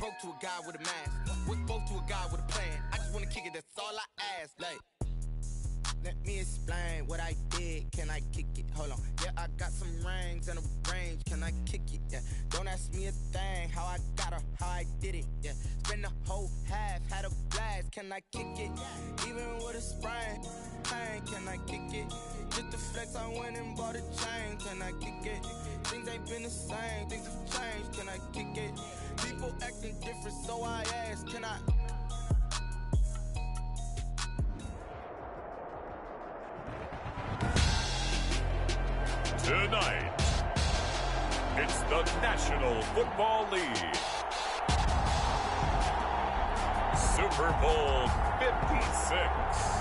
broke to a guy with a mask. Was broke to a guy with a plan. I just wanna kick it, that's all I ask. Like, let me explain what I did. Can I kick it? Hold on. Yeah, I got some rings and a range. Can I kick it? Yeah. Don't ask me a thing. How I got her, how I did it. Yeah. Spend the whole half, had a blast. Can I kick it? Even with a sprain. Pain, can I kick it? Just to flex, I went and bought a chain. Can I kick it? Things ain't been the same. Things have changed. Can I kick it? People acting different, so I ask. Can I? Tonight, it's the National Football League Super Bowl 56.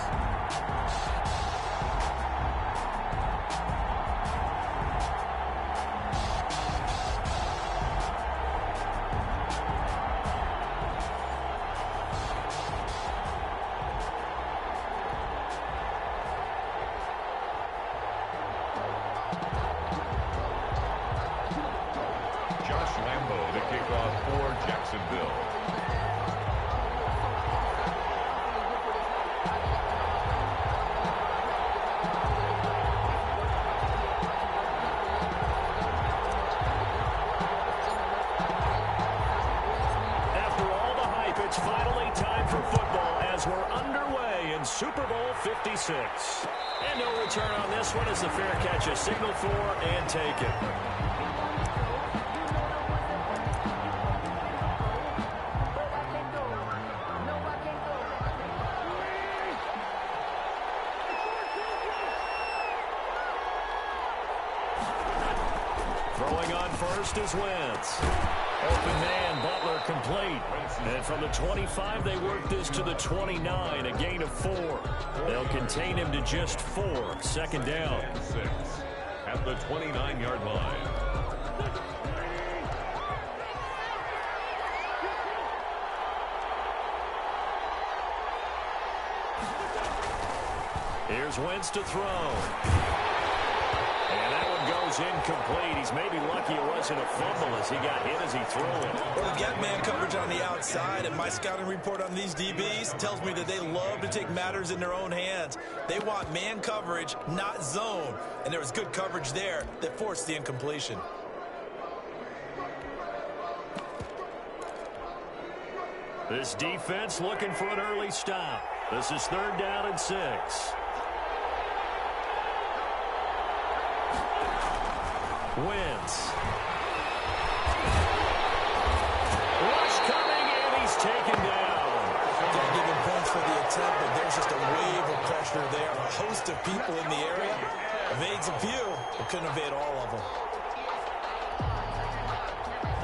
Super Bowl 56. And no return on this one as the fair catch is signaled for and taken. Throwing on first is Wentz. Open man, Butler complete. And from the 25, they work this to the 29, a gain of 4. They'll contain him to just 4. Second down. 6 at the 29-yard line. Here's Wentz to throw. And that one goes incomplete. He's maybe lucky it wasn't a fumble as he got hit as he threw it. Well, they've got man coverage on the outside, and my scouting report on these DBs tells me that they love to take matters in their own hands. They want man coverage, not zone. And there was good coverage there that forced the incompletion. This defense looking for an early stop. This is 3rd down and 6. Wentz. Rush coming, and he's taken down. Can't give him points for the attempt, but there's just a wave of pressure there. A host of people in the area. Evades a few, but couldn't evade all of them.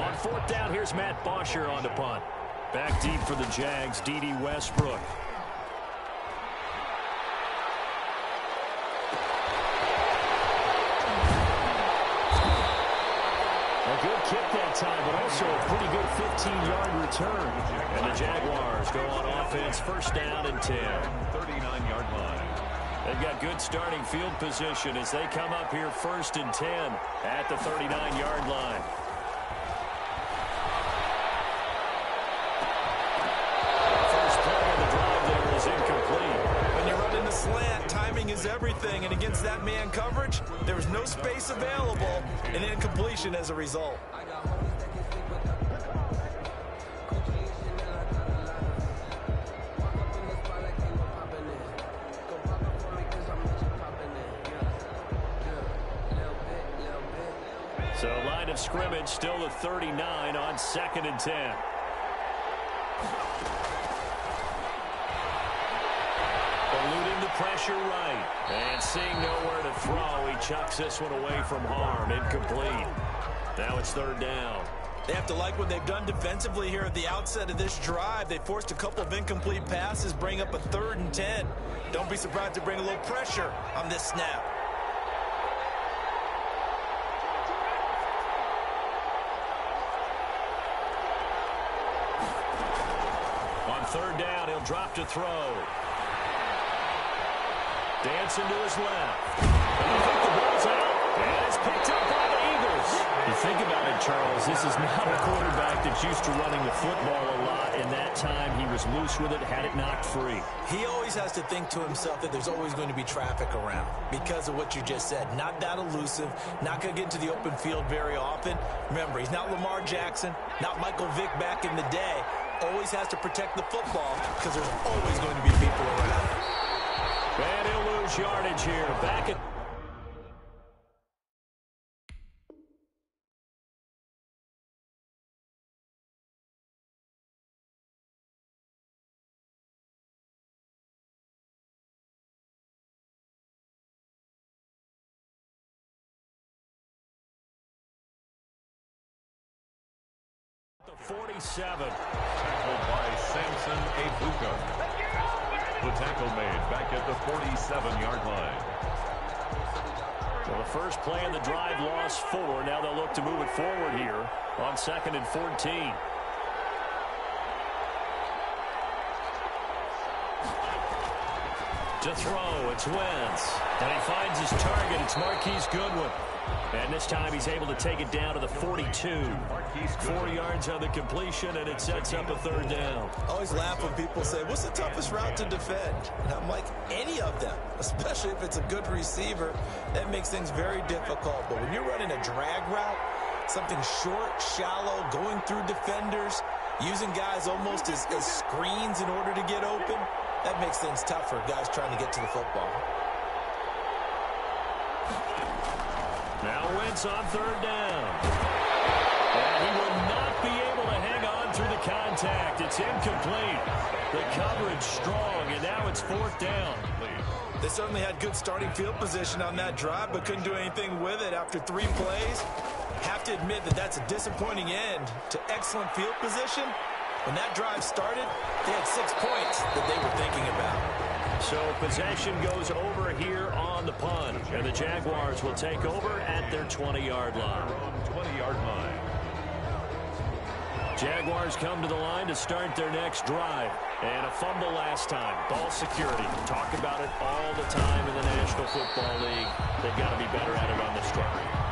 On 4th down, here's Matt Bosher on the punt. Back deep for the Jags, D.D. Westbrook. A good kick that time, but also a pretty good 15-yard return. And the Jaguars go on offense, 1st down and 10. 39-yard line. They've got good starting field position as they come up here 1st and 10 at the 39-yard line. First play of the drive there is incomplete. When you're running the slant, timing is everything. And against that man coverage, there was no space available, and incompletion as a result. So line of scrimmage still the 39 on 2nd and 10. Eluding the pressure right. And seeing nowhere to throw, he chucks this one away from harm. Incomplete. Now it's 3rd down. They have to like what they've done defensively here at the outset of this drive. They forced a couple of incomplete passes, bring up a 3rd and 10. Don't be surprised to bring a little pressure on this snap. On 3rd down, he'll drop to throw. Dancing to his left. And I think the ball's out. And it's picked up by the Eagles. You think about it, Charles, this is not a quarterback that's used to running the football a lot, and that time he was loose with it, had it knocked free. He always has to think to himself that there's always going to be traffic around because of what you just said. Not that elusive, not going to get into the open field very often. Remember, he's not Lamar Jackson, not Michael Vick back in the day. Always has to protect the football because there's always going to be people around. And he'll lose yardage here. Back at... the 47. Tackled by Samson Ebuka. The tackle made back at the 47-yard line. Well, the first play in the drive lost 4. Now they'll look to move it forward here on 2nd and 14. To throw, it's Wentz. And he finds his target. It's Marquise Goodwin. And this time he's able to take it down to the 42. 4 yards on the completion, and it sets up a 3rd down. I always laugh when people say, what's the toughest route to defend? And I'm like, any of them, especially if it's a good receiver. That makes things very difficult. But when you're running a drag route, something short, shallow, going through defenders, using guys almost as screens in order to get open, that makes things tough for guys trying to get to the football. Now Wentz on 3rd down. And he will not be able to hang on through the contact. It's incomplete. The coverage strong, and now it's 4th down. They certainly had good starting field position on that drive, but couldn't do anything with it after 3 plays. Have to admit that that's a disappointing end to excellent field position. When that drive started, they had 6 points that they were thinking about. So possession goes over here on the punt, and the Jaguars will take over at their 20-yard line. 20-yard line. Jaguars come to the line to start their next drive. And a fumble last time. Ball security. Talk about it all the time in the National Football League. They've got to be better at it on this drive.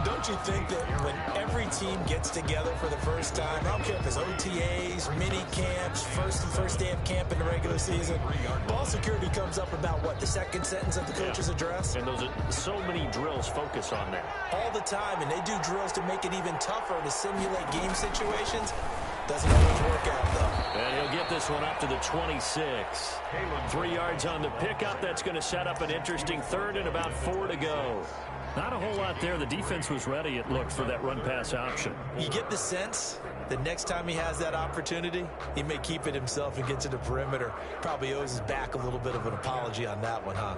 Don't you think that when every team gets together for the first time, I don't care if it's OTAs, mini camps, first day of camp in the regular season, ball security comes up about what, the second sentence of the coach's address? And those are so many drills focus on that. All the time, and they do drills to make it even tougher to simulate game situations. Doesn't always work out, though. And he'll get this one up to the 26. 3 yards on the pickup. That's going to set up an interesting 3rd and about 4 to go. Not a whole lot there. The defense was ready, it looked, for that run-pass option. You get the sense that next time he has that opportunity, he may keep it himself and get to the perimeter. Probably owes his back a little bit of an apology on that one, huh?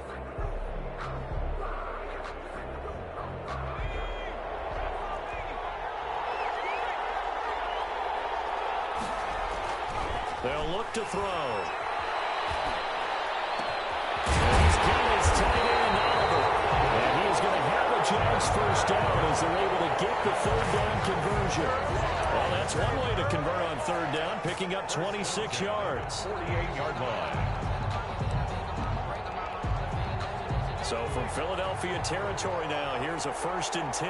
They'll look to throw. And he's got his tight end Oliver. And he is going to have a Jags first down as they're able to get the 3rd down conversion. Well, that's one way to convert on 3rd down, picking up 26 yards. 48-yard line. So from Philadelphia territory now, here's a 1st and 10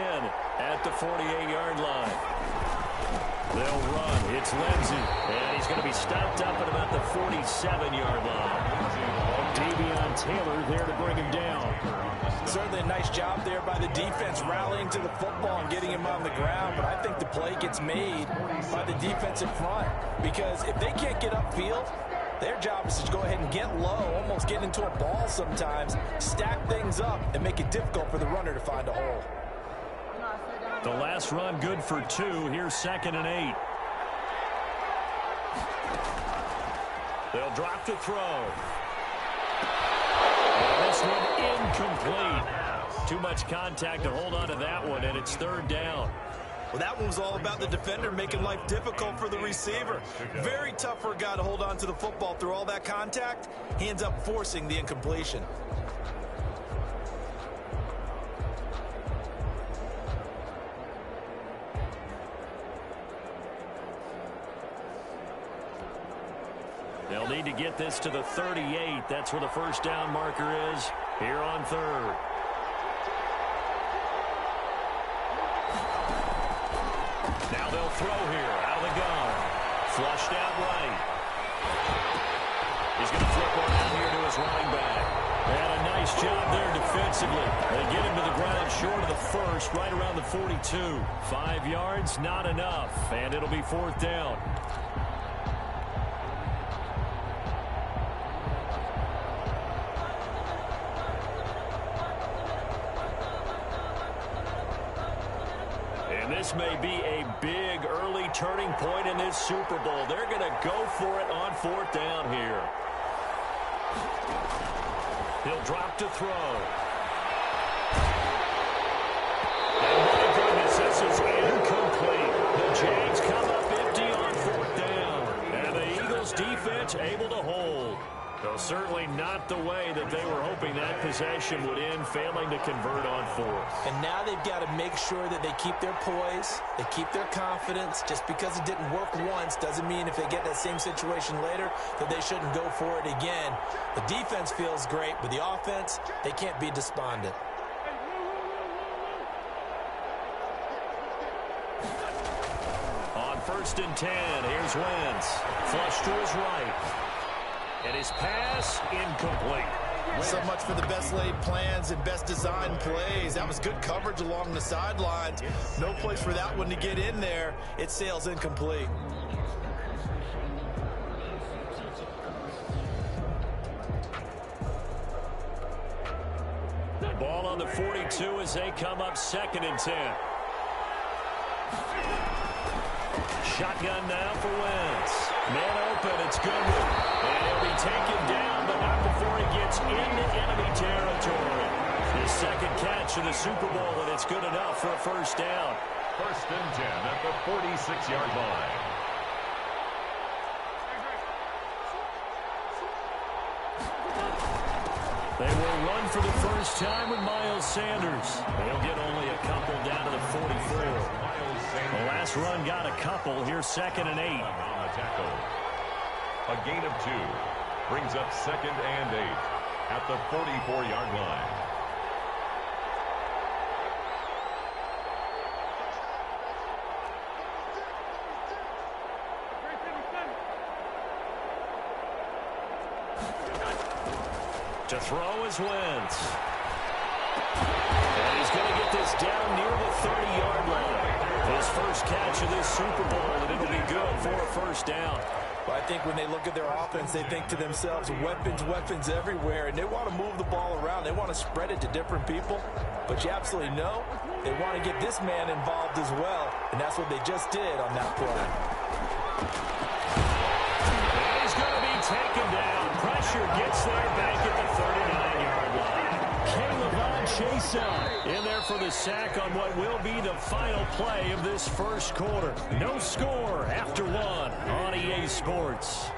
at the 48-yard line. They'll run. It's Lindsey. And he's going to be stopped up at about the 47-yard line. Davion Taylor there to bring him down. Certainly a nice job there by the defense rallying to the football and getting him on the ground. But I think the play gets made by the defensive front. Because if they can't get upfield, their job is to go ahead and get low, almost get into a ball sometimes, stack things up, and make it difficult for the runner to find a hole. The last run good for 2. Here's 2nd and 8. They'll drop to throw. And this one incomplete. Too much contact to hold on to that one, and it's 3rd down. Well, that one was all about the defender making life difficult for the receiver. Very tough for a guy to hold on to the football through all that contact. He ends up forcing the incompletion. They'll need to get this to the 38. That's where the first down marker is here on 3rd. Now they'll throw here out of the gun. Flushed out right. He's going to flip one out here to his running back. And a nice job there defensively. They get him to the ground short of the first, right around the 42. 5 yards, not enough, and it'll be 4th down. And this may be a big early turning point in this Super Bowl. They're going to go for it on 4th down here. He'll drop to throw. And my goodness, this is incomplete. The Jags come up empty on 4th down. And the Eagles defense able to hold. Though certainly not the way that they were hoping that possession would end, failing to convert on 4th. And now they've got to make sure that they keep their poise, they keep their confidence. Just because it didn't work once doesn't mean if they get that same situation later that they shouldn't go for it again. The defense feels great, but the offense, they can't be despondent. On 1st and 10, here's Wentz. Flush to his right. And his pass incomplete. So much for the best laid plans and best designed plays. That was good coverage along the sidelines. No place for that one to get in there. It sails incomplete. Ball on the 42 as they come up 2nd and 10. Shotgun now for Wentz. Man open, it's Goodwin. And he'll be taken down, but not before he gets into enemy territory. His 2nd catch of the Super Bowl, and it's good enough for a 1st down. 1st and 10 at the 46-yard line. They will run for the first time with Miles Sanders. They'll get only a couple down to the 44. The last run got a couple. Here's 2nd and 8. On the tackle. A gain of 2 brings up 2nd and 8 at the 44-yard line. To throw is Wentz. And he's going to get this down near the 30-yard line. His first catch of this Super Bowl, and it'll be good for a 1st down. Well, I think when they look at their offense, they think to themselves, weapons, weapons everywhere, and they want to move the ball around. They want to spread it to different people. But you absolutely know they want to get this man involved as well, and that's what they just did on that play. And he's going to be taken down. Pressure gets there back at the 39-yard line. Chason in there for the sack on what will be the final play of this 1st quarter. No score after 1 on EA Sports.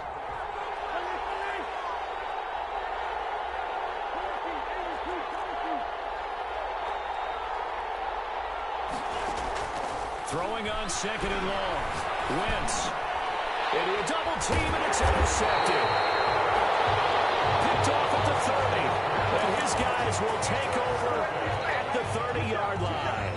Throwing on 2nd and long. Wentz into a double team, and it's intercepted. Picked off at the 30. And his guys will take over at the 30-yard line.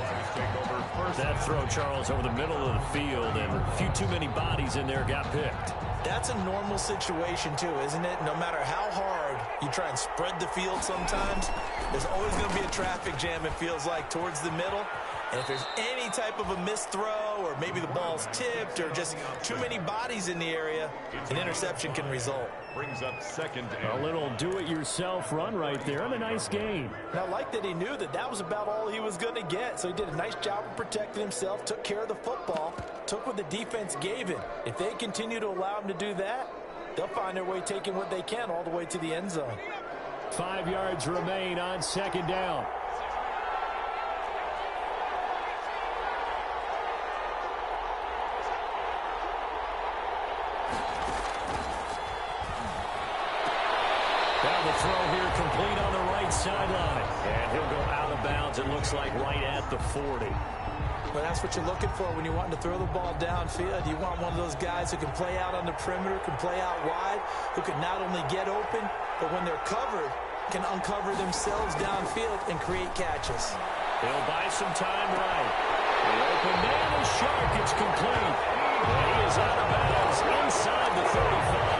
That throw, Charles, over the middle of the field, and a few too many bodies in there got picked. That's a normal situation, too, isn't it? No matter how hard you try and spread the field sometimes, there's always going to be a traffic jam, it feels like, towards the middle. And if there's any type of a missed throw, or maybe the ball's tipped, or just too many bodies in the area, an interception can result. Brings up 2nd A little do-it-yourself run right there, and a nice game. And I like that he knew that that was about all he was going to get, so he did a nice job of protecting himself, took care of the football, took what the defense gave him. If they continue to allow him to do that, they'll find their way taking what they can all the way to the end zone. 5 yards remain on 2nd down. Now the throw here complete on the right sideline. And he'll go out of bounds, it looks like, right at the 40. Well, that's what you're looking for when you're wanting to throw the ball downfield. You want one of those guys who can play out on the perimeter, can play out wide, who can not only get open, but when they're covered, can uncover themselves downfield and create catches. He'll buy some time right. The open man is shark. It's complete. And he is out of bounds inside the 35.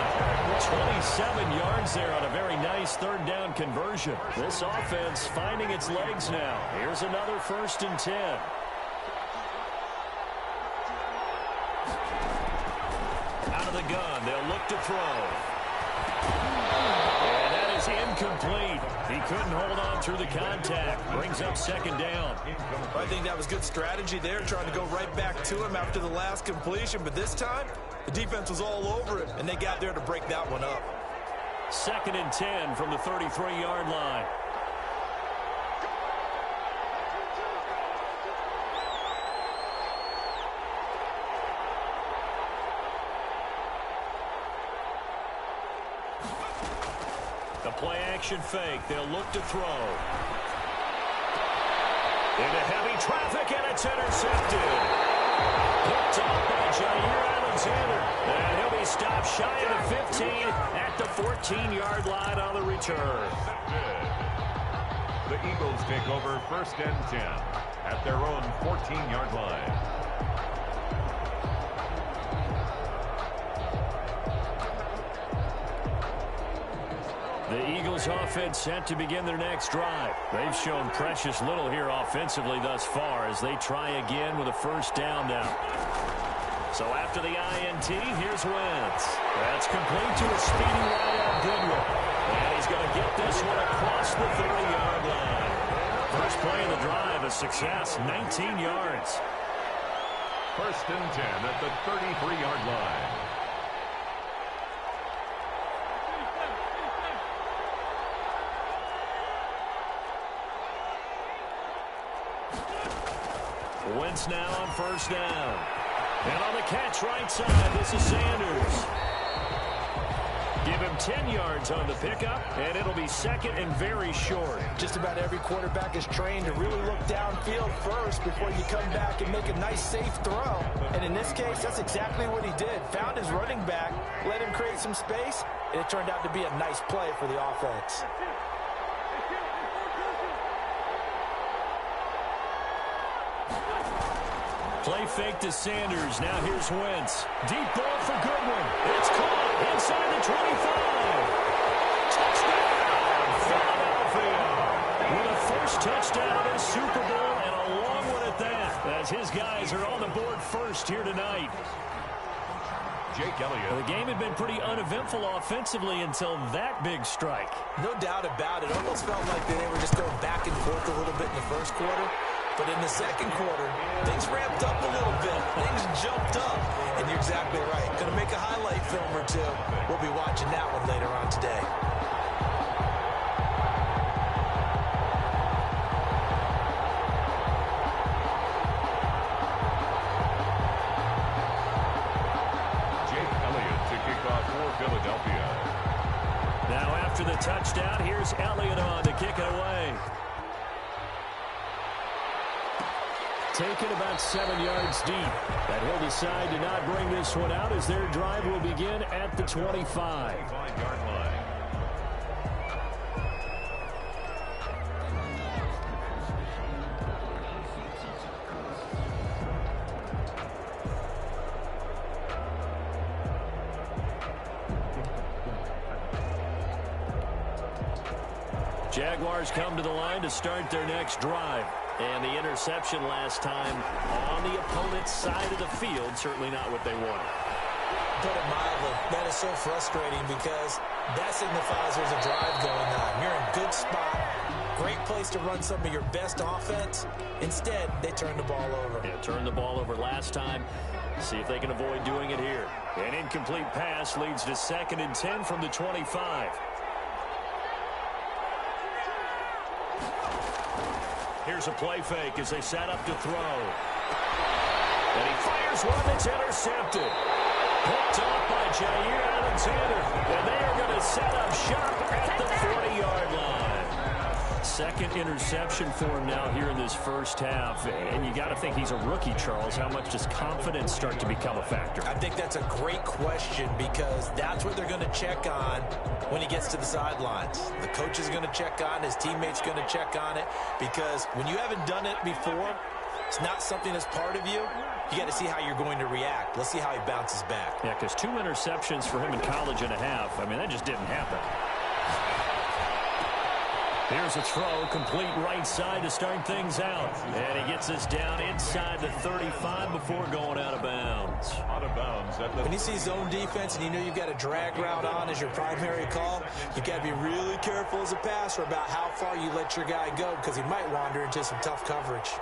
27 yards there on a very nice third down conversion. This offense finding its legs now. Here's another 1st and 10. Out of the gun, they'll look to throw. And that is incomplete. He couldn't hold on through the contact. Brings up 2nd down. I think that was good strategy there, trying to go right back to him after the last completion. But this time, the defense was all over it, and they got there to break that one up. 2nd and 10 from the 33-yard line. The play-action fake. They'll look to throw. Into heavy traffic, and it's intercepted. Picked up by Jair Alexander. And he'll be stopped shy of the 15 at the 14-yard line on the return. The Eagles take over 1st and 10 at their own 14-yard line. The Eagles offense set to begin their next drive. They've shown precious little here offensively thus far as they try again with a 1st down now. So after the INT, here's Wentz. That's complete to a speedy wide out Goodwin. And he's going to get this one across the 30-yard line. First play of the drive, a success, 19 yards. 1st and 10 at the 33-yard line. Wentz now on 1st down. And on the catch right side, this is Sanders. Give him 10 yards on the pickup, and it'll be 2nd and very short. Just about every quarterback is trained to really look downfield first before you come back and make a nice, safe throw. And in this case, that's exactly what he did. Found his running back, let him create some space, and it turned out to be a nice play for the offense. Play fake to Sanders. Now here's Wentz. Deep ball for Goodwin. It's caught inside the 25. Touchdown, Philadelphia. With a 1st touchdown of the Super Bowl and a long one at that. As his guys are on the board first here tonight. Jake Elliott. Well, the game had been pretty uneventful offensively until that big strike. No doubt about it. Almost felt like they were just going back and forth a little bit in the 1st quarter. But in the 2nd quarter, things ramped up a little bit. Things jumped up. And you're exactly right. Going to make a highlight film or two. We'll be watching that one later on today. Jake Elliott to kick off for Philadelphia. Now after the touchdown, here's Elliott on to kick it away. Taken about 7 yards deep. And he'll decide to not bring this one out as their drive will begin at the 25. 25-yard line. Jaguars come to the line to start their next drive. And the interception last time on the opponent's side of the field, certainly not what they wanted. Put it mildly, that is so frustrating because that signifies there's a drive going on. You're in a good spot, great place to run some of your best offense. Instead, they turn the ball over. Yeah, turned the ball over last time. See if they can avoid doing it here. An incomplete pass leads to 2nd and 10 from the 25. Here's a play fake as they set up to throw. And he fires one that's intercepted. Picked off by Jair Alexander. And they are going to set up shop at the 40-yard line. 2nd interception for him now here in this 1st half. And you got to think he's a rookie, Charles. How much does confidence start to become a factor? I think that's a great question because that's what they're going to check on when he gets to the sidelines. The coach is going to check on, his teammates going to check on it because when you haven't done it before, it's not something that's part of you. you got to see how you're going to react. Let's see how he bounces back. Yeah, because 2 interceptions for him in college and a half. I mean, that just didn't happen. Here's a throw, complete right side to start things out. And he gets us down inside the 35 before going out of bounds. Out of bounds. When you see zone defense and you know you've got a drag route on as your primary call, you got to be really careful as a passer about how far you let your guy go because he might wander into some tough coverage.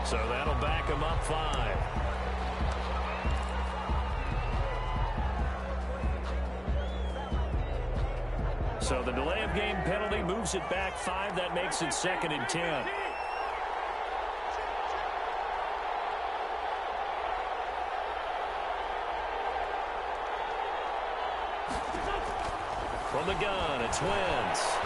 So that'll back him up 5. So the delay of game penalty moves it back 5. That makes it 2nd and 10. From the gun, it's Wentz.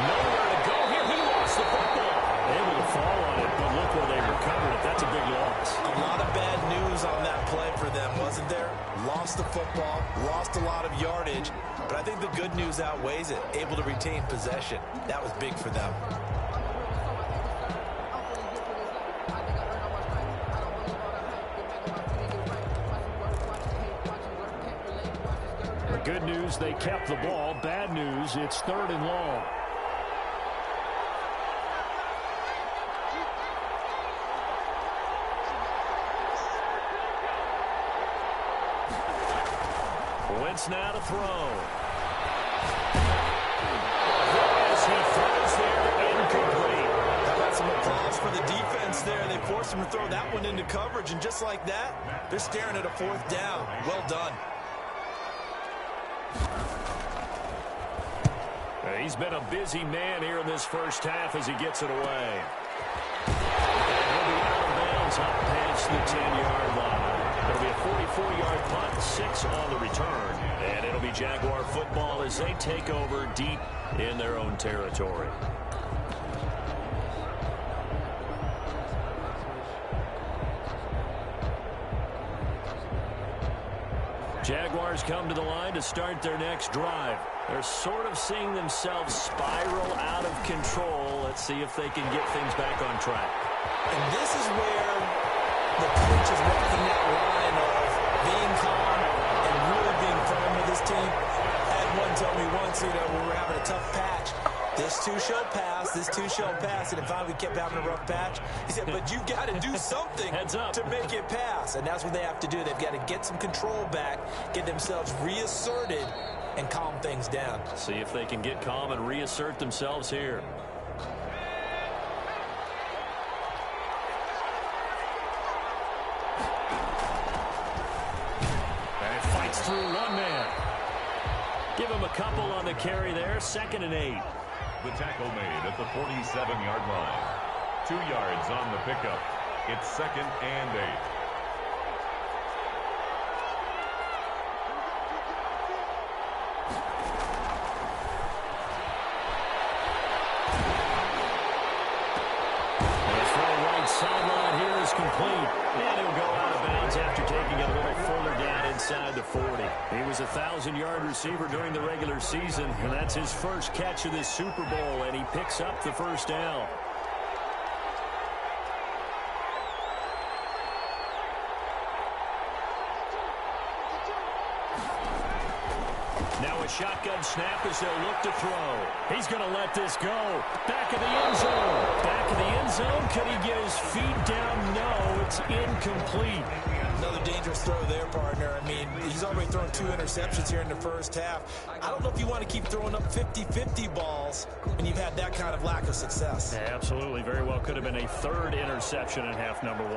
Nowhere to go here. He lost the football. Able to fall on it, but look where they recovered it. That's a big loss. A lot of bad news on that play for them, wasn't there? Lost the football, lost a lot of yardage, but I think the good news outweighs it. Able to retain possession. That was big for them. The good news, they kept the ball. Bad news, it's 3rd and long. Wentz now to throw. As he throws there, incomplete. How about some applause for the defense there? They forced him to throw that one into coverage, and just like that, they're staring at a 4th down. Well done. He's been a busy man here in this first half as he gets it away. And he'll be out of bounds up past the 10-yard line. It'll be a 44-yard punt, 6 on the return. And it'll be Jaguar football as they take over deep in their own territory. Jaguars come to the line to start their next drive. They're sort of seeing themselves spiral out of control. Let's see if they can get things back on track. And this is where the coach is walking that line of being calm and really being firm with his team. I had one tell me once, when we were having a tough patch, this too shall pass, this too shall pass, and finally we kept having a rough patch. He said, but you've got to do something to make it pass, and that's what they have to do. They've got to get some control back, get themselves reasserted, and calm things down. See if they can get calm and reassert themselves here. And fights through one man. Give him a couple on the carry there. 2nd and 8. The tackle made at the 47-yard line. 2 yards on the pickup. It's 2nd and 8. Sideline here is complete. And he'll go out of bounds after taking it a little further down inside the 40. He was a 1,000-yard receiver during the regular season, and that's his first catch of this Super Bowl, and he picks up the first down. Now a shotgun snap as they'll look to throw. He's going to let this go. Back of the end zone. Back of the end zone. Can he get his feet down? No, it's incomplete. Another dangerous throw there, partner. I mean, he's already thrown 2 interceptions here in the first half. I don't know if you want to keep throwing up 50-50 balls when you've had that kind of lack of success. Yeah, absolutely. Very well could have been a 3rd interception in half number 1.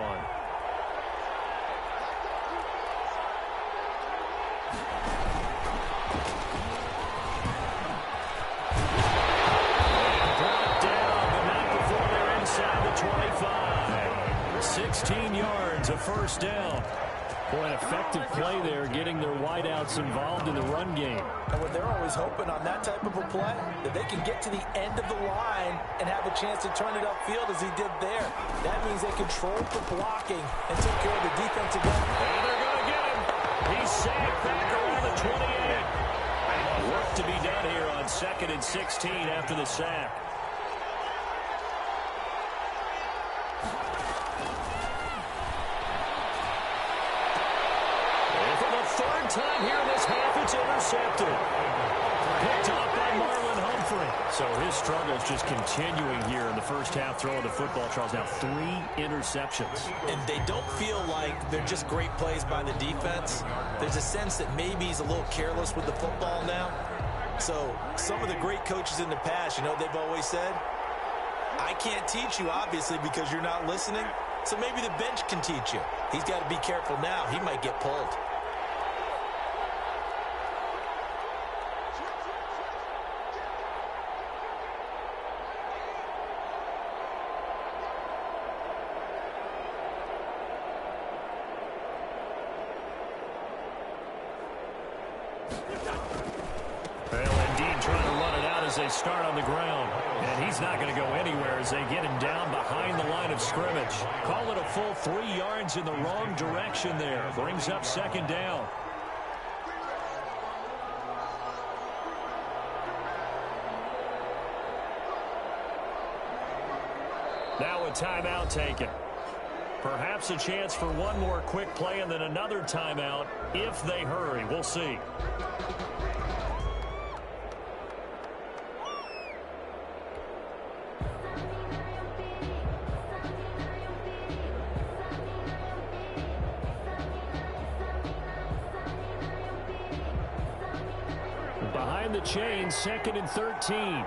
Brought down, but not before they're inside the 25. 16 yards, a first down. Boy, an effective play there, getting their wideouts involved in the run game. And what they're always hoping on that type of a play, that they can get to the end of the line and have a chance to turn it upfield as he did there. That means they controlled the blocking and took care of the defensive end. And they're going to get him. He's sacked back around the 28. Work to be done here on 2nd and 16 after the sack. Third time here in this half, it's intercepted. Picked off by Marlon Humphrey. So his struggles just continuing here in the first half, throwing the football. Charles, now 3 interceptions. And they don't feel like they're just great plays by the defense. There's a sense that maybe he's a little careless with the football now. So some of the great coaches in the past, you know, they've always said, I can't teach you, obviously, because you're not listening. So maybe the bench can teach you. He's got to be careful now. He might get pulled. They start on the ground, and he's not going to go anywhere as they get him down behind the line of scrimmage. Call it a full 3 yards in the wrong direction there. Brings up 2nd down. Now a timeout taken. Perhaps a chance for one more quick play and then another timeout if they hurry. We'll see. Behind the chain, 2nd and 13.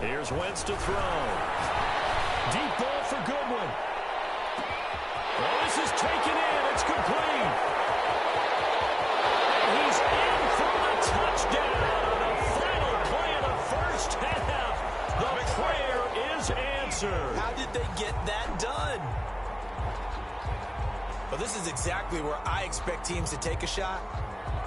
Here's Wentz to throw. Deep ball for Goodwin. Oh, this is taken in. It's complete. And he's in for the touchdown. The final play of the first half. The prayer is answered. How did they get that done? Well, this is exactly where I expect teams to take a shot.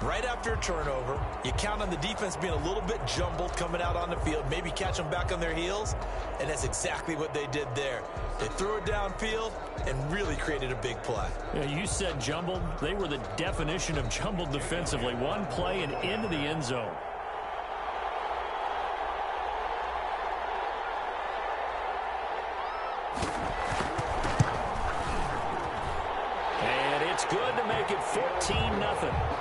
Right after a turnover, you count on the defense being a little bit jumbled coming out on the field, maybe catch them back on their heels, and that's exactly what they did there. They threw it downfield and really created a big play. Yeah, you said jumbled. They were the definition of jumbled defensively. One play and into the end zone. And it's good to make it 14-0.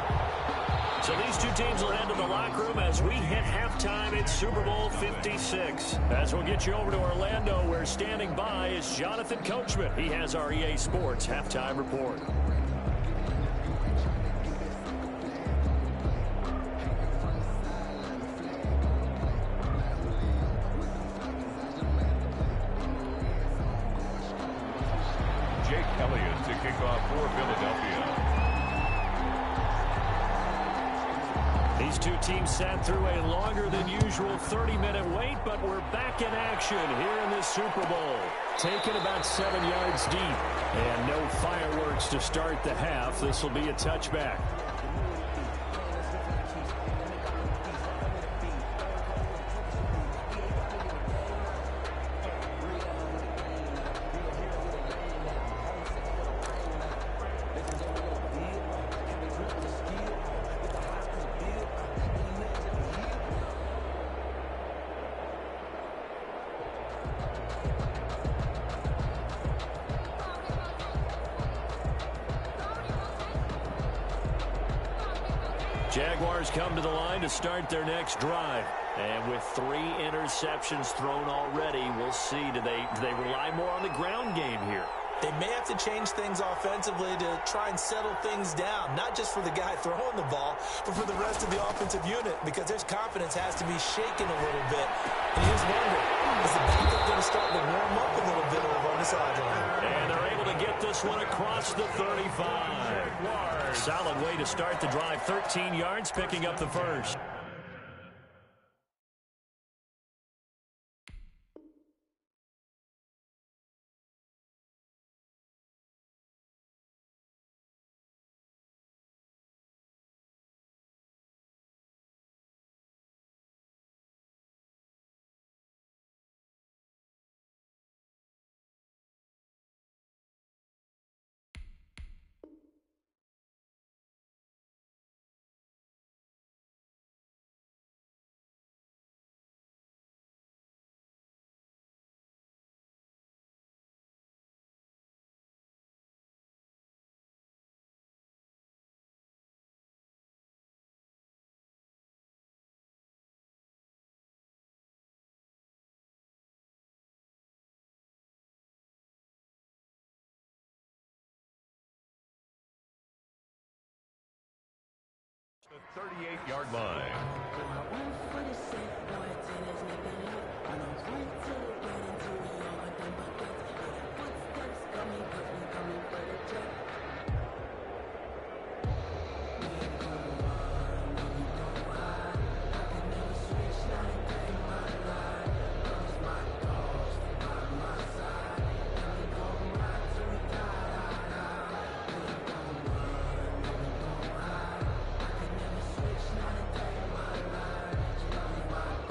So these two teams will head to the locker room as we hit halftime at Super Bowl 56. As we'll get you over to Orlando, where standing by is Jonathan Coachman. He has our EA Sports halftime report. Jake Elliott to kick off for Philadelphia. These two teams sat through a longer than usual 30-minute wait, but we're back in action here in this Super Bowl. Taken about 7 yards deep, and no fireworks to start the half. This will be a touchback. Jaguars come to the line to start their next drive. And with 3 interceptions thrown already, we'll see. Do they rely more on the ground game here? They may have to change things offensively to try and settle things down, not just for the guy throwing the ball, but for the rest of the offensive unit, because their confidence has to be shaken a little bit. And you just wonder, Is the backup going to start to warm up a little bit over on the sideline? And they're able to get this one across the 35. Solid way to start the drive. 13 yards, picking up the first. The 38-yard line.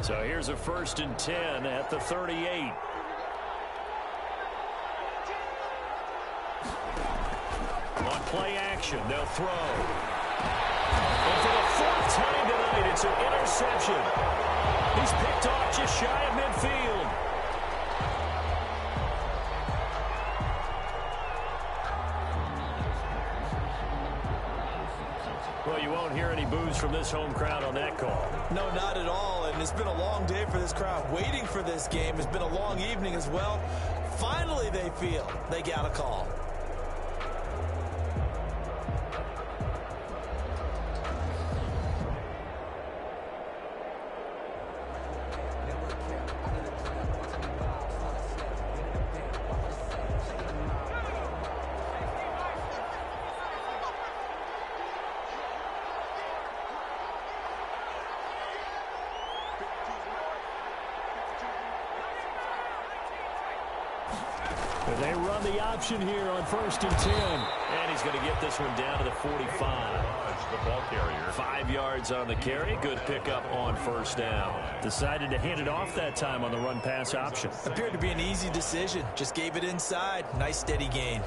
So here's a 1st and 10 at the 38. On play action, they'll throw. And for the 4th time tonight, it's an interception. He's picked off just shy of midfield. Well, you won't hear any boos from this home crowd on that call. No, not at all. And it's been a long day for this crowd. Waiting for this game. It's been a long evening as well. Finally, they feel they got a call. They run the option here on 1st and 10. And he's going to get this one down to the 45. The ball carrier. 5 yards on the carry. Good pickup on 1st down. Decided to hand it off that time on the run-pass option. Appeared to be an easy decision. Just gave it inside. Nice steady gain.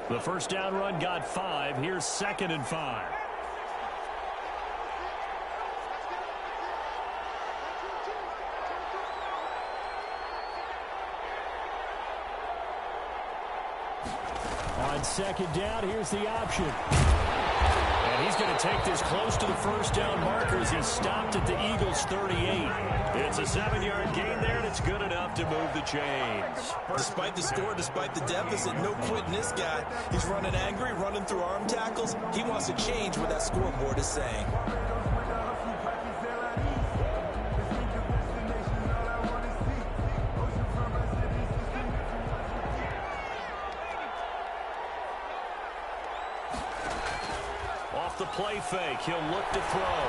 The 1st down run got 5. Here's 2nd and 5. On 2nd down, here's the option. And he's going to take this close to the 1st down markers. He's stopped at the Eagles' 38. It's a 7-yard gain there, and it's good enough to move the chains. Despite the score, despite the deficit, no quitting this guy. He's running angry, running through arm tackles. He wants to change what that scoreboard is saying. Off the play fake, he'll look to throw.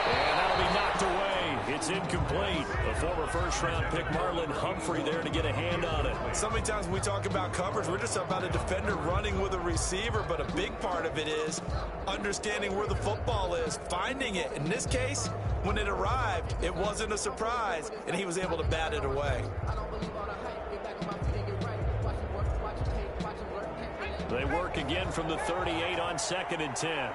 And that'll be knocked away. It's incomplete. A former 1st-round pick, Marlon Humphrey, there to get a hand on it. So many times when we talk about coverage, we're just about a defender running with a receiver, but a big part of it is understanding where the football is, finding it. In this case, when it arrived, it wasn't a surprise, and he was able to bat it away. They work again from the 38 on 2nd and 10.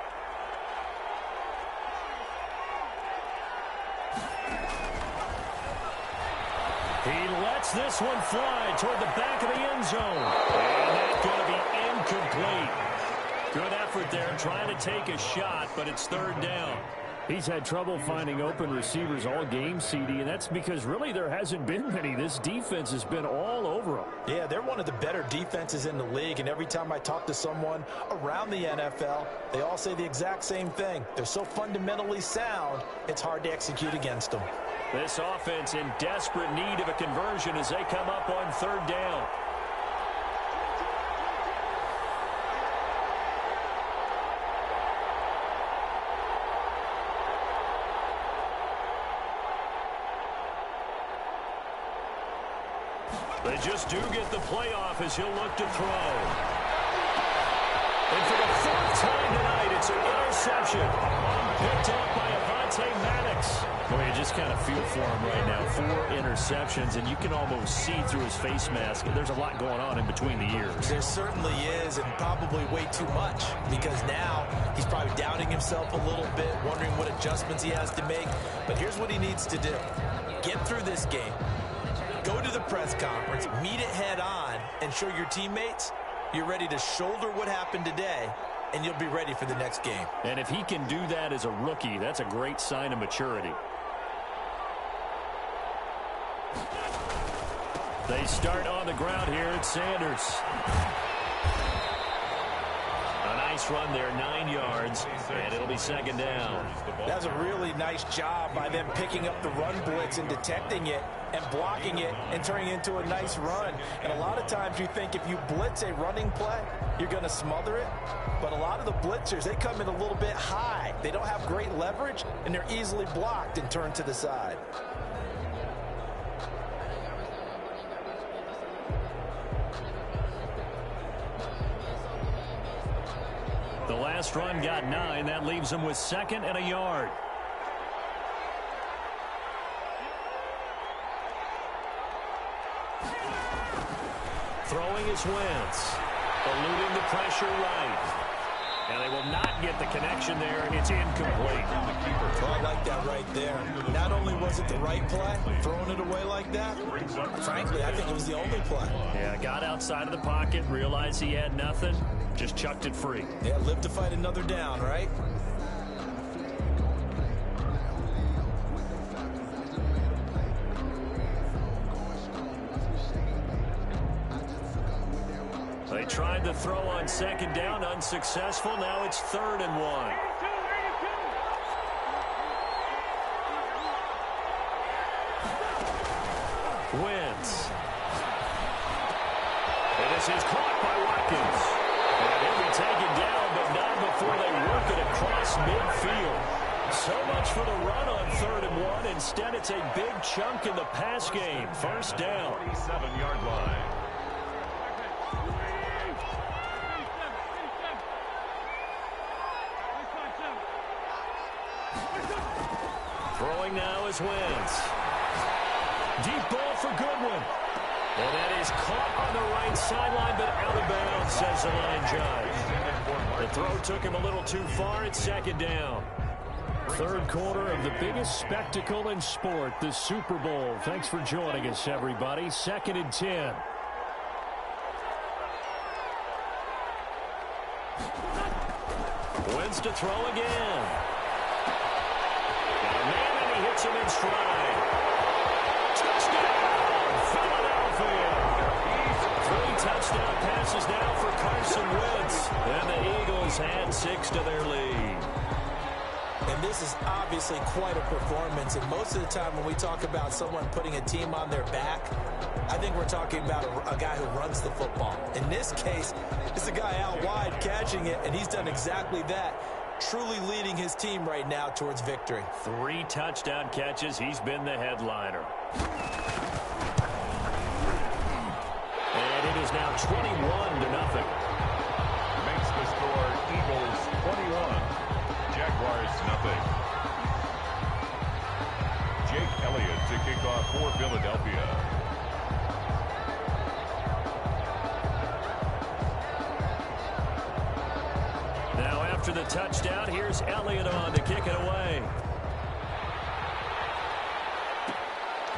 He lets this one fly toward the back of the end zone. And that's going to be incomplete. Good effort there trying to take a shot, but it's 3rd down. He's had trouble finding open receivers all game, CD, and that's because really there hasn't been many. This defense has been all over him. Yeah, they're one of the better defenses in the league, and every time I talk to someone around the NFL, they all say the exact same thing. They're so fundamentally sound, it's hard to execute against them. This offense in desperate need of a conversion as they come up on third down. They just do get the playoff as he'll look to throw. And for the fourth time tonight, it's an interception. Picked up by Avonte Maddox. Well, you just kind of feel for him right now. 4 interceptions, and you can almost see through his face mask. There's a lot going on in between the ears. There certainly is, and probably way too much, because now he's probably doubting himself a little bit, wondering what adjustments he has to make. But here's what he needs to do. Get through this game. Go to the press conference, meet it head on, and show your teammates you're ready to shoulder what happened today, and you'll be ready for the next game. And if he can do that as a rookie, that's a great sign of maturity. They start on the ground here at Sanders. A nice run there, 9 yards, and it'll be second down. That's a really nice job by them picking up the run blitz and detecting it and blocking it and turning it into a nice run. And a lot of times you think if you blitz a running play, you're going to smother it. But a lot of the blitzers, they come in a little bit high. They don't have great leverage, and they're easily blocked and turned to the side. The last run got 9. That leaves him with 2nd and a yard. Throwing is Wentz. Eluding the pressure right. And they will not get the connection there. It's incomplete. Well, I like that right there. Not only was it the right play, throwing it away like that, frankly, I think it was the only play. Yeah, got outside of the pocket, realized he had nothing, just chucked it free. Yeah, live to fight another down, right? They tried to throw on second down, unsuccessful. Now it's 3rd and 1. Wentz. And this is caught by Watkins. And he'll be taken down, but not before they work it across midfield. So much for the run on 3rd and 1. Instead, it's a big chunk in the pass game. First down. 47-yard line. Throwing now is Wentz. Deep ball for Goodwin. And that is caught on the right sideline, but out of bounds, says the line judge. The throw took him a little too far. It's 2nd down. 3rd quarter of the biggest spectacle in sport, the Super Bowl. Thanks for joining us, everybody. 2nd and 10. Wentz to throw again. Got a man, and he hits him in stride. Touchdown, Philadelphia. 3 touchdown passes now for Carson Wentz. And the Eagles add 6 to their lead. And this is obviously quite a performance. And most of the time when we talk about someone putting a team on their back, I think we're talking about a guy who runs the football. In this case, it's a guy out wide catching it, and he's done exactly that. Truly leading his team right now towards victory. 3 touchdown catches. He's been the headliner. And it is now 21-0. Makes the score Eagles 21, Jaguars nothing. Jake Elliott to kick off for Philadelphia. Now after the touchdown, here's Elliott on to kick it away.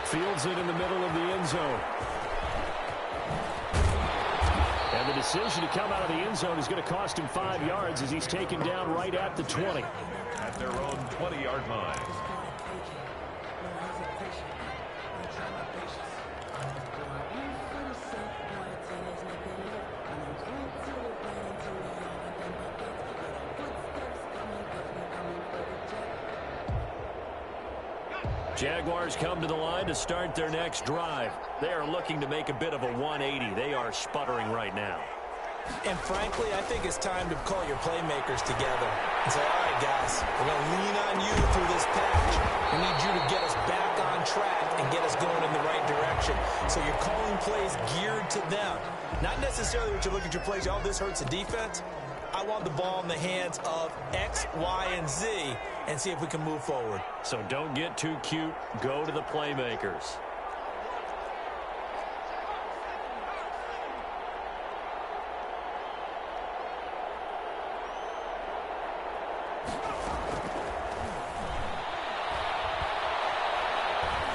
Fields it in the middle of the end zone. And the decision to come out of the end zone is going to cost him 5 yards as he's taken down right at the 20. At their own 20-yard line. Jaguars come to the line to start their next drive. They are looking to make a bit of a 180. They are sputtering right now. And frankly, I think it's time to call your playmakers together and say, all right, guys, we're going to lean on you through this patch. We need you to get us back on track and get us going in the right direction. So you're calling plays geared to them. Not necessarily what you look at your plays, oh, this hurts the defense. I want the ball in the hands of X, Y, and Z and see if we can move forward. So don't get too cute. Go to the playmakers.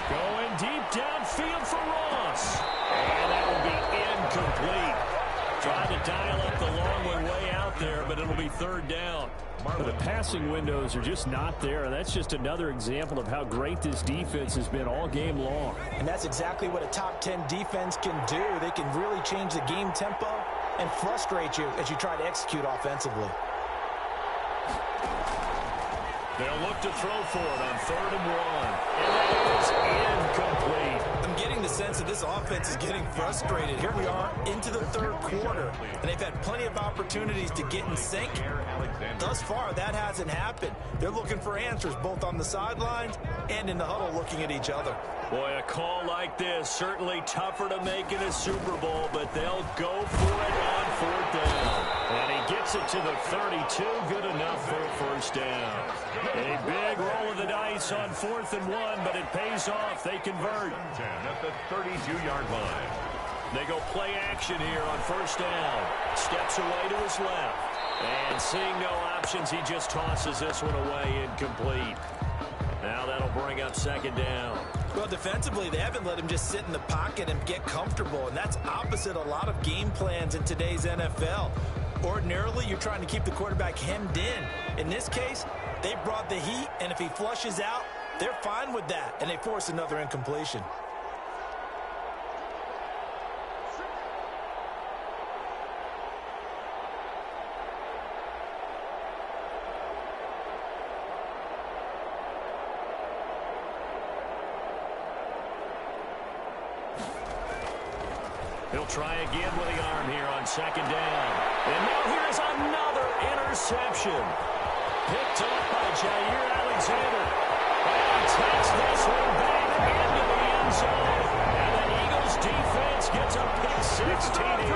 Going deep downfield for Ross. And that will be incomplete. Tried to dial up the long way out there, but it'll be third down. But the passing windows are just not there, and that's just another example of how great this defense has been all game long. And that's exactly what a top 10 defense can do. They can really change the game tempo and frustrate you as you try to execute offensively. They'll look to throw for it on 3rd and 1. And that is incomplete. I'm getting the sense that this offense is getting frustrated. Here we are into the 3rd quarter, and they've had plenty of opportunities to get in sync. Thus far, that hasn't happened. They're looking for answers both on the sidelines and in the huddle looking at each other. Boy, a call like this, certainly tougher to make in a Super Bowl, but they'll go for it on 4th down. And he gets it to the 32, good enough for a first down. A big roll of the dice on 4th and 1, but it pays off. They convert. 10 at the 32-yard line. They go play action here on 1st down. Steps away to his left. And seeing no options, he just tosses this one away incomplete. Now that'll bring up 2nd down. Well, defensively, they haven't let him just sit in the pocket and get comfortable, and that's opposite a lot of game plans in today's NFL. Ordinarily, you're trying to keep the quarterback hemmed in. In this case, they brought the heat, and if he flushes out, they're fine with that, and they force another incompletion. He'll try again with the arm here on 2nd down. And now here's another interception. Picked up by Jair Alexander. And he takes this one back into the end zone. And the Eagles defense gets a pick 6 TD.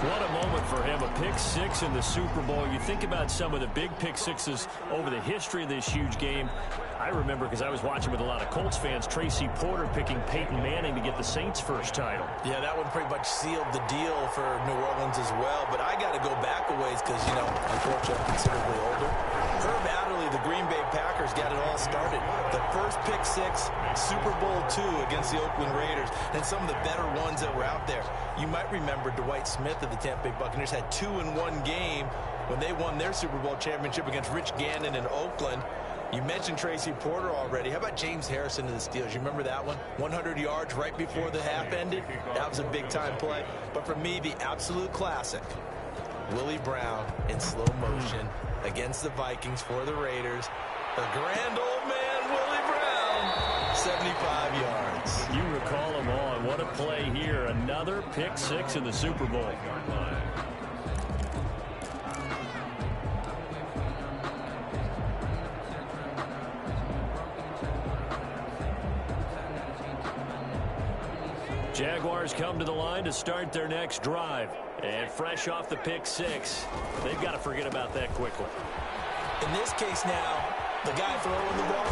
What a moment for him, a pick 6 in the Super Bowl. You think about some of the big pick 6s over the history of this huge game. I remember, because I was watching with a lot of Colts fans, Tracy Porter picking Peyton Manning to get the Saints' first title. Yeah, that one pretty much sealed the deal for New Orleans as well. But I got to go back a ways because, you know, unfortunately, I'm considerably older. Herb Adderley, the Green Bay Packers, got it all started. The first pick 6, Super Bowl II against the Oakland Raiders, and some of the better ones that were out there. You might remember Dwight Smith of the Tampa Bay Buccaneers had 2 in 1 game when they won their Super Bowl championship against Rich Gannon in Oakland. You mentioned Tracy Porter already. How about James Harrison of the Steelers? You remember that one? 100 yards right before the half ended? That was a big-time play. But for me, the absolute classic, Willie Brown in slow motion against the Vikings for the Raiders. The grand old man, Willie Brown, 75 yards. You recall them all, and what a play here. Another pick 6 in the Super Bowl. Jaguars come to the line to start their next drive. And fresh off the pick 6, they've got to forget about that quickly. In this case now, the guy throwing the ball,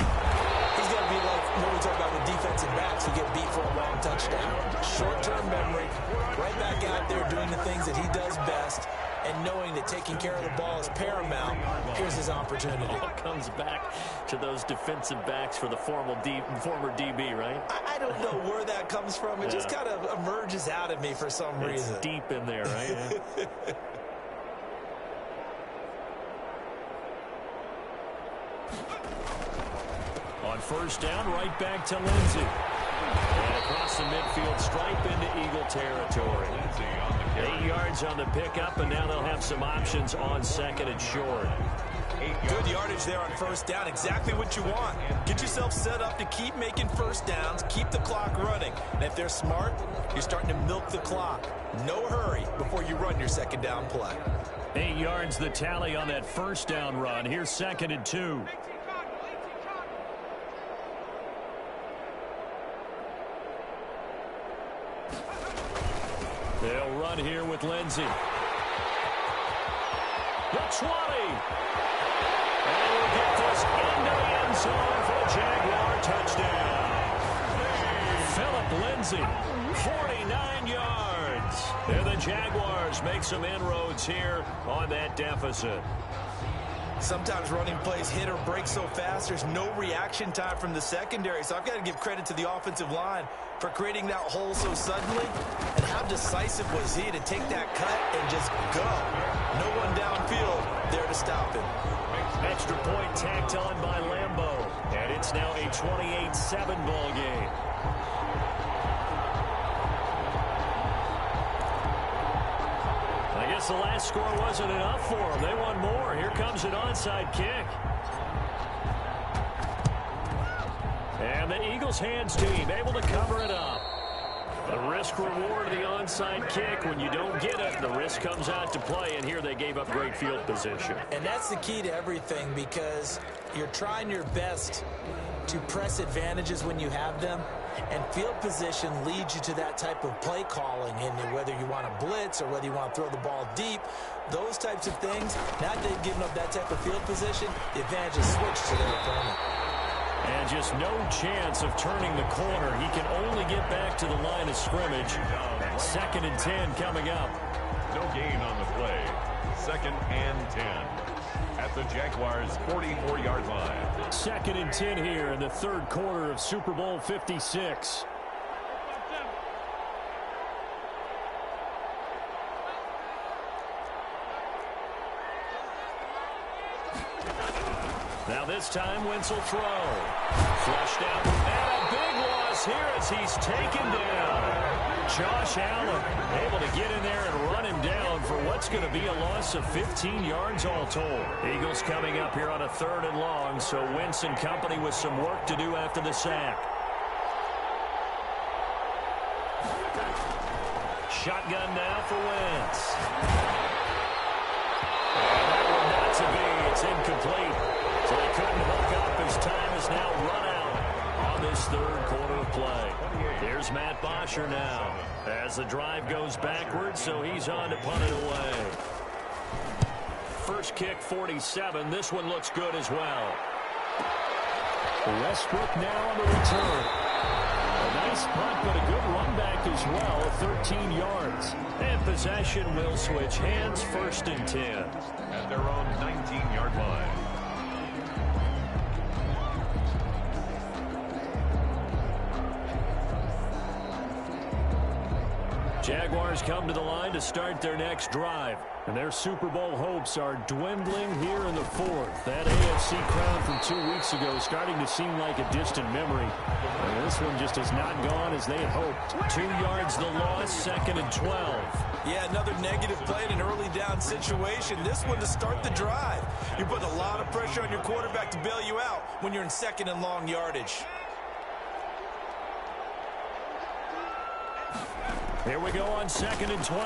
he's got to be like what we talk about with defensive backs who get beat for a long touchdown. Short-term memory, right back out there doing the things that he does best. and knowing that taking care of the ball is paramount, here's his opportunity. All comes back to those defensive backs for the former DB, right? I don't know where that comes from. It just kind of emerges out of me for some reason. It's deep in there, right? Yeah. On first down, right back to Lindsey. And across the midfield stripe into Eagle territory. 8 yards on the pickup, and now they'll have some options on second and short. Good yardage there on first down. Exactly what you want. Get yourself set up to keep making first downs, keep the clock running. And if they're smart, you're starting to milk the clock. No hurry before you run your second down play. 8 yards the tally on that first down run. Here's second and 2. They'll run here with Lindsey. The 20. And we'll get this into the end zone for a Jaguar touchdown. Phillip Lindsey, 49 yards. And the Jaguars make some inroads here on that deficit. Sometimes running plays hit or break so fast, there's no reaction time from the secondary. So I've got to give credit to the offensive line for creating that hole so suddenly. And how decisive was he to take that cut and just go? No one downfield there to stop him. Extra point tacked on by Lambeau. And it's now a 28-7 ball game. I guess the last score wasn't enough for them. They want more. Here comes an onside kick. And the Eagles hands team able to cover it up. The risk reward of the onside kick. When you don't get it, the risk comes out to play, and here they gave up great field position. And that's the key to everything, because you're trying your best to press advantages when you have them, and field position leads you to that type of play calling. And whether you want to blitz or whether you want to throw the ball deep, those types of things, now that they've given up that type of field position, the advantage is switched to their opponent. And just no chance of turning the corner. He can only get back to the line of scrimmage. And second and 10 coming up. No gain on the play. Second and 10 at the Jaguars' 44-yard line. Second and 10 here in the third quarter of Super Bowl 56. Now this time, Wentz will throw. Flushed out. And a big loss here as he's taken down. Josh Allen able to get in there and run him down for what's going to be a loss of 15 yards all told. Eagles coming up here on a third and long, so Wentz and company with some work to do after the sack. Shotgun now for Wentz. And that one not to be. It's incomplete. So they couldn't hook up. His time is now run out on this third quarter of play. Here's Matt Bosher now as the drive goes backwards, so he's on to punt it away. First kick, 47. This one looks good as well. Westbrook now on the return. A nice punt, but a good run back as well, 13 yards. And possession will switch hands, first and 10. At their own 19-yard line. Jaguars come to the line to start their next drive. And their Super Bowl hopes are dwindling here in the fourth. That AFC crown from 2 weeks ago is starting to seem like a distant memory. And this one just has not gone as they had hoped. 2 yards the loss, second and 12. Yeah, another negative play in an early down situation. This one to start the drive. You're putting a lot of pressure on your quarterback to bail you out when you're in second and long yardage. Here we go on second and 12.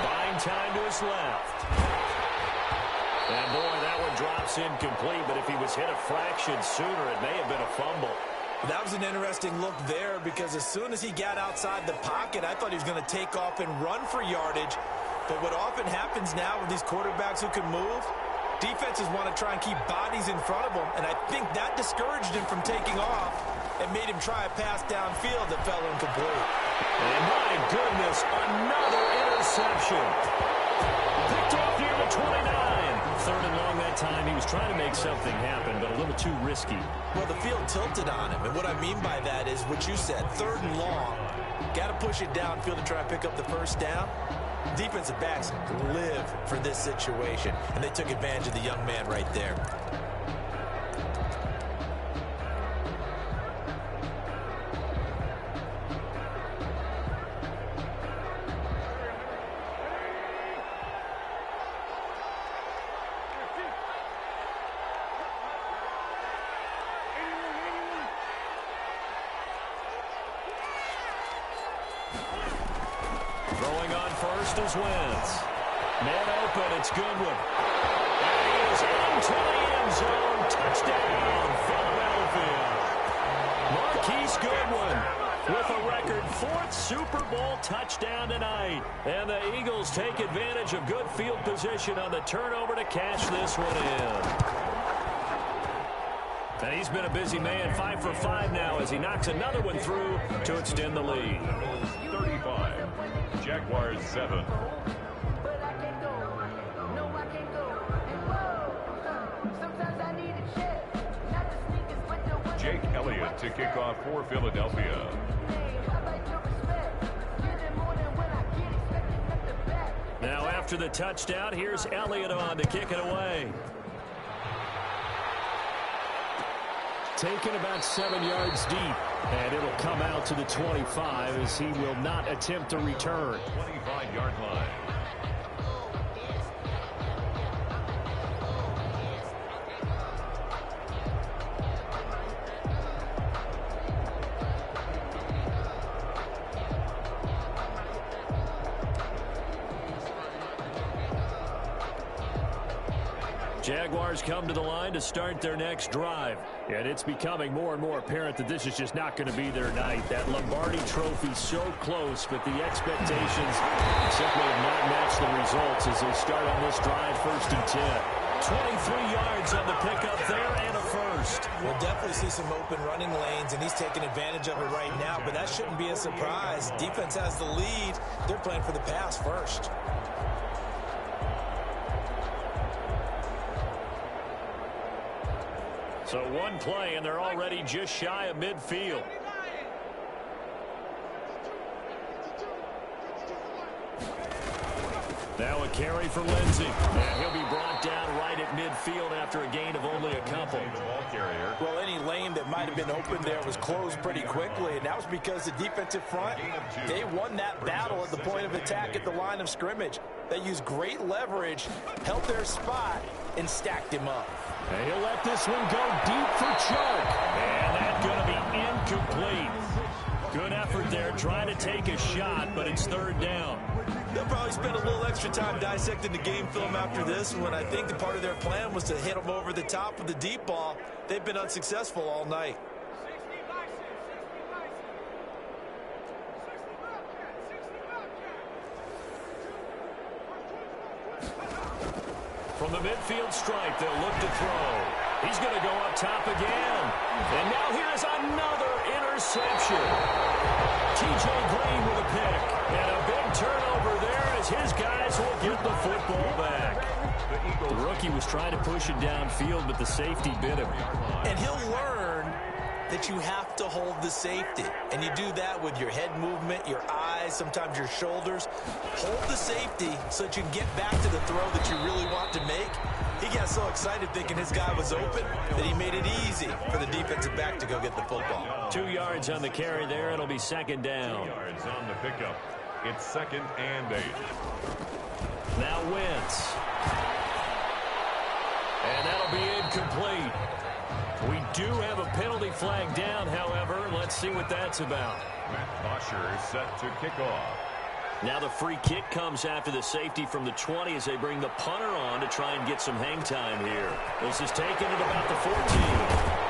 Buying time to his left. And boy, that one drops incomplete, but if he was hit a fraction sooner, it may have been a fumble. That was an interesting look there, because as soon as he got outside the pocket, I thought he was going to take off and run for yardage. But what often happens now with these quarterbacks who can move, defenses want to try and keep bodies in front of them, and I think that discouraged him from taking off and made him try a pass downfield that fell incomplete. And my goodness, another interception. Picked off near the 29. Third and long that time. He was trying to make something happen, but a little too risky. Well, the field tilted on him, and what I mean by that is what you said, third and long. Got to push it downfield to try and pick up the first down. Defensive backs live for this situation, and they took advantage of the young man right there. Throwing on first is Wentz. Man open, it's Goodwin. And he is into the end zone. Touchdown, Philadelphia. Marquise Goodwin with a record 4th Super Bowl touchdown tonight. And the Eagles take advantage of good field position on the turnover to cash this one in. And he's been a busy man, 5 for 5 now as he knocks another one through to extend the lead. 35. Jaguars 7. Jake Elliott to kick off for Philadelphia. Now after the touchdown, here's Elliott on to kick it away. Taken about 7 yards deep, and it'll come out to the 25 as he will not attempt to return. 25-yard line. Jaguars come to the line to start their next drive. And it's becoming more and more apparent that this is just not going to be their night. That Lombardi trophy so close, but the expectations simply have not matched the results as they start on this drive, 1st and 10. 23 yards on the pickup there and a first. We'll definitely see some open running lanes, and he's taking advantage of it right now, but that shouldn't be a surprise. Defense has the lead. They're playing for the pass first. So one play, and they're already just shy of midfield. Now a carry for Lindsey. And he'll be brought down right at midfield after a gain of only a couple. Well, any lane that might have been open there was closed pretty quickly, and that was because the defensive front, they won that battle at the point of attack at the line of scrimmage. They used great leverage, held their spot, and stacked him up. And he'll let this one go deep for Chark. And that's going to be incomplete. Good effort there trying to take a shot, but it's 3rd down. They'll probably spend a little extra time dissecting the game film after this one. I think the part of their plan was to hit them over the top with the deep ball. They've been unsuccessful all night. From the midfield stripe, they'll look to throw. He's going to go up top again. And now here's another interception. T.J. Green with a pick. And a big turnover there as his guys will get the football back. The rookie was trying to push it downfield, but the safety bit him. And he'll learn that you have to hold the safety. And you do that with your head movement, your eyes, sometimes your shoulders. Hold the safety so that you can get back to the throw that you really want to make. He got so excited thinking his guy was open that he made it easy for the defensive back to go get the football. 2 yards on the carry there. It'll be 2nd down. 2 yards on the pickup. It's 2nd and 8. Now Wentz. And that'll be incomplete. We do have a penalty flag down, however. Let's see what that's about. Matt Bosher set to kick off. Now the free kick comes after the safety from the 20 as they bring the punter on to try and get some hang time here. This is taken at about the 14.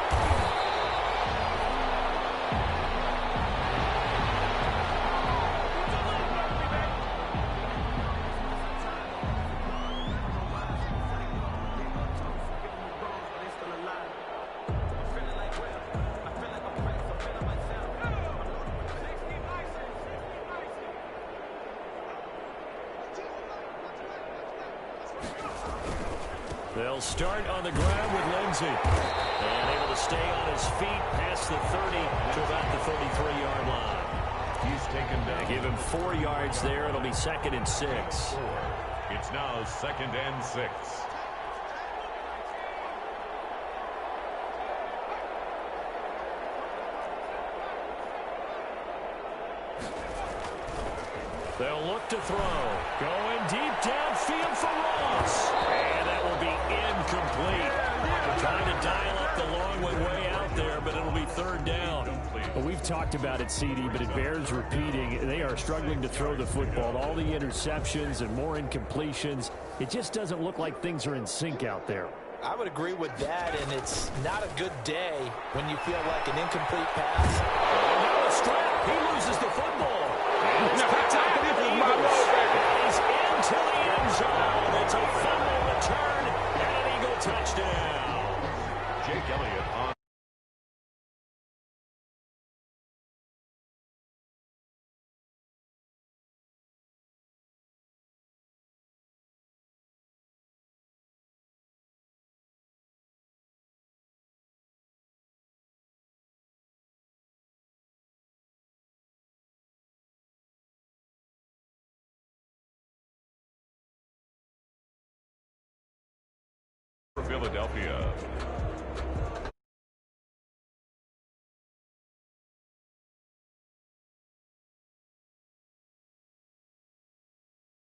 They'll start on the ground with Lindsey. And able to stay on his feet past the 30 to about the 33-yard line. He's taken down. They give him 4 yards there. It'll be 2nd and 6. It's now 2nd and 6. They'll look to throw. Going deep downfield for Ross. And that will be incomplete. They're trying to dial up the long way out there, but it'll be 3rd down. Well, we've talked about it, CD, but it bears repeating. They are struggling to throw the football. All the interceptions and more incompletions. It just doesn't look like things are in sync out there. I would agree with that, and it's not a good day when you feel like an incomplete pass. Now a strap. He loses the football. He's into the end zone. It's a fumble return and an Eagle touchdown. Jake Elliott on. For Philadelphia.